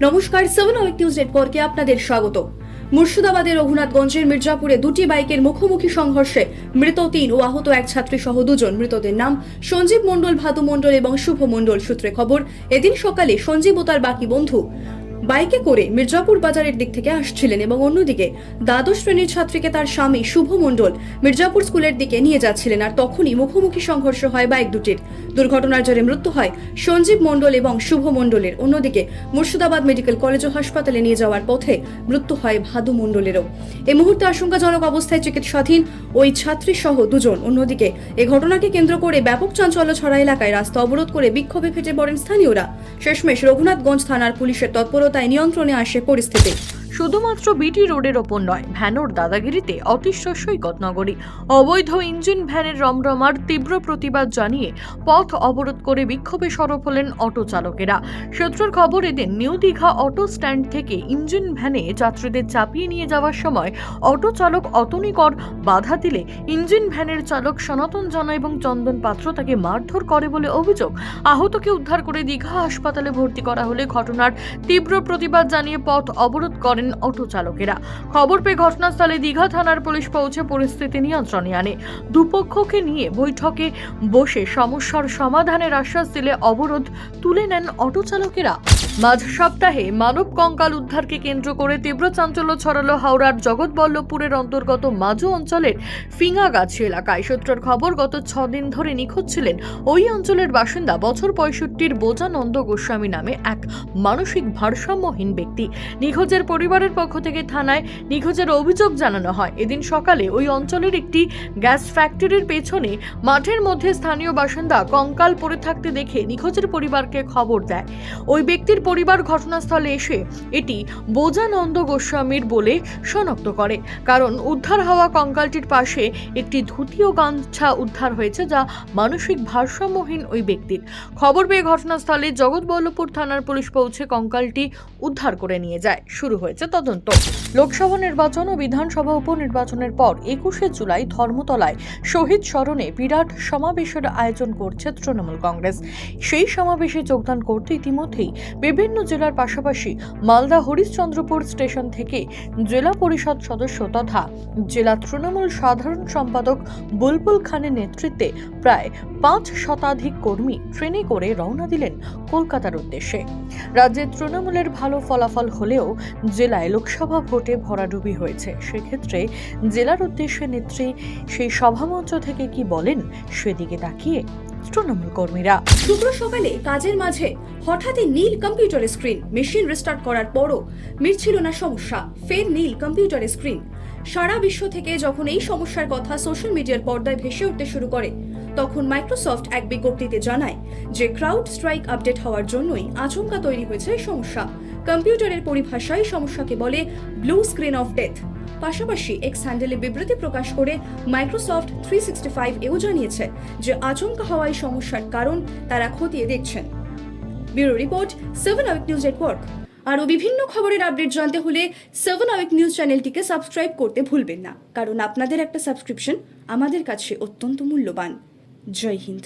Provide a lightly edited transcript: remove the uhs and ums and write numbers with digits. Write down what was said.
নমস্কার, 7 hour news নেটওয়ার্কে আপনাদের স্বাগত। মুর্শিদাবাদের রঘুনাথগঞ্জের মির্জাপুরে দুটি বাইকের মুখোমুখি সংঘর্ষে মৃত 3 ও আহত এক ছাত্রী সহ দুজন। মৃতদের নাম সঞ্জীব মণ্ডল, ভাদু মণ্ডল এবং শুভ মণ্ডল। সূত্রে খবর, এদিন সকালে সঞ্জীব ও তার বাকি বন্ধু বাইকে করে মির্জাপুর বাজারের দিক থেকে আসছিলেন এবং অন্যদিকে দ্বাদশ শ্রেণীর ছাত্রীকে তার স্বামী শুভ মণ্ডল মির্জাপুর স্কুলের দিকে নিয়ে যাচ্ছিলেন। আর তখনই মুখোমুখি সংঘর্ষ হয় বাইক দুটির। দুর্ঘটনার জেরে মৃত্যু হয় সঞ্জীব মণ্ডল এবং শুভ মণ্ডলের। অন্যদিকে মুর্শিদাবাদ মেডিকেল কলেজ ও হাসপাতালে নিয়ে যাওয়ার পথে মৃত্যু হয় ভাদু মণ্ডলেরও। এই মুহূর্তে আশঙ্কাজনক অবস্থায় চিকিৎসাধীন ওই ছাত্রী সহ দুজন। অন্যদিকে এই ঘটনাকে কেন্দ্র করে ব্যাপক চাঞ্চল্য ছড়া এলাকায়। রাস্তা অবরোধ করে বিক্ষোভে ফেটে পড়েন স্থানীয়রা। শেষমেশ রঘুনাথগঞ্জ থানার পুলিশের তৎপরতায় নিয়ন্ত্রণে আসে পরিস্থিতি। শুধুমাত্র বিটি রোডের ওপর নয়, ভ্যানোর দাদাগিরিতে অতিষ্ঠ সৈকত নগরী। অবৈধ ইঞ্জিন ভ্যানের রমরমার তীব্র প্রতিবাদ জানিয়ে পথ অবরোধ করে বিক্ষোভে সরব হলেন অটো চালকেরা। সূত্রের খবর, এদিন নিউ দীঘা অটো স্ট্যান্ড থেকে ইঞ্জিন ভ্যানে যাত্রীদের চাপিয়ে নিয়ে যাওয়ার সময় অটো চালক অতনী কর বাধা দিলে ইঞ্জিন ভ্যানের চালক সনাতন জানা এবং চন্দন পাত্র তাকে মারধর করে বলে অভিযোগ। আহতকে উদ্ধার করে দীঘা হাসপাতালে ভর্তি করা হলে ঘটনার তীব্র প্রতিবাদ জানিয়ে পথ অবরোধ করেন অটো চালকেরা। খবর পেয়ে ঘটনাস্থলে দীঘা থানার পুলিশ পৌঁছে পরিস্থিতি নিয়ন্ত্রণে আনে। দুপক্ষকে নিয়ে বৈঠকে বসে সমস্যার সমাধানের আশ্বাস দিলে অবরোধ তুলে নেন অটো চালকেরা। মাঝ সপ্তাহে মানব কঙ্কাল উদ্ধারকে কেন্দ্র করে তীব্র চাঞ্চল্য ছড়ালো হাওড়ার জগৎবল্লভপুরের অন্তর্গত মাজু অঞ্চলের ফিঙাগাছি এলাকায়। সূত্রের খবর, গত 6 দিন ধরে নিখোঁজ ছিলেন ওই অঞ্চলের বাসিন্দা বছর 65 বোজানন্দ গোস্বামী নামে এক মানসিক ভারসাম্যহীন ব্যক্তি। নিখোঁজের পরিবারের পক্ষ থেকে থানায় নিখোঁজের অভিযোগ জানানো হয়। এদিন সকালে ওই অঞ্চলের একটি গ্যাস ফ্যাক্টরির পেছনে মাঠের মধ্যে স্থানীয় বাসিন্দা কঙ্কাল পড়ে থাকতে দেখে নিখোঁজের পরিবারকে খবর দেয়। ওই ব্যক্তির পরিবার ঘটনাস্থলে এসে এটি বোজানন্দ গোস্বামীর বলে শনাক্ত করে, কারণ উদ্ধার হওয়া কঙ্কালটির পাশে একটি ধুতি ও গামছা উদ্ধার হয়েছে, যা মানসিক ভারসাম্যহীন ওই ব্যক্তির। খবর পেয়ে ঘটনাস্থলে জগৎবল্লভপুর থানার পুলিশ পৌঁছে কঙ্কালটি উদ্ধার করে নিয়ে যায়। শুরু হয়েছে তদন্ত। লোকসভা নির্বাচন ও বিধানসভা উপনির্বাচনের পর 21শে জুলাই ধর্মতলায় শহীদ স্মরণে বিরাট সমাবেশের আয়োজন করছে তৃণমূল কংগ্রেস। সেই সমাবেশে যোগদান করতে ইতিমধ্যেই বিভিন্ন জেলার পাশাপাশি মালদা হরিশ্চন্দ্রপুর স্টেশন থেকে জেলা পরিষদ সদস্য তথা জেলা তৃণমূল সাধারণ সম্পাদক বুলবুল খানের নেতৃত্বে প্রায় 5 শতাধিক কর্মী ট্রেনে করে রওনা দিলেন কলকাতার উদ্দেশ্যে। রাজ্যে তৃণমূলের ভালো ফলাফল হলেও জেলায় লোকসভা ভোটে ভরাডুবি হয়েছে। সেক্ষেত্রে জেলার উদ্দেশ্যে নেত্রী সেই সভামঞ্চ থেকে কি বলেন, সেদিকে তাকিয়ে তৃণমূল কর্মীরা। শুক্র সকালে কাজের মাঝে হঠাৎই নীল কম্পিউটার স্ক্রিন। মেশিন রিস্টার্ট করার পরও মিটছিল না সমস্যা। ফের নীল কম্পিউটার স্ক্রিন। সারা বিশ্ব থেকে যখন এই সমস্যার কথা সোশ্যাল মিডিয়ার পর্দায় ভেসে উঠতে শুরু করে, তখন মাইক্রোসফট এক বিজ্ঞপ্তিতে জানায় যে ক্রাউড স্ট্রাইক আপডেট হওয়ার জন্যই আচমকা তৈরি হয়েছে এই সমস্যা। কম্পিউটারের পরিভাষায় সমস্যাকে বলে ব্লু স্ক্রিন অফ ডেথ। পাশাপাশি এক্স হ্যান্ডেলে বিবৃতি প্রকাশ করে মাইক্রোসফট 365 এও জানিয়েছে যে আচমকা হওয়া এই সমস্যার কারণ তারা খতিয়ে দেখছেন। Bureau report, 7 hour news network. আরও বিভিন্ন খবরের আপডেট জানতে হলে 7 আওয়ার নিউজ চ্যানেলটিকে সাবস্ক্রাইব করতে ভুলবেন না, কারণ আপনাদের একটা সাবস্ক্রিপশন আমাদের কাছে অত্যন্ত মূল্যবান। জয় হিন্দ।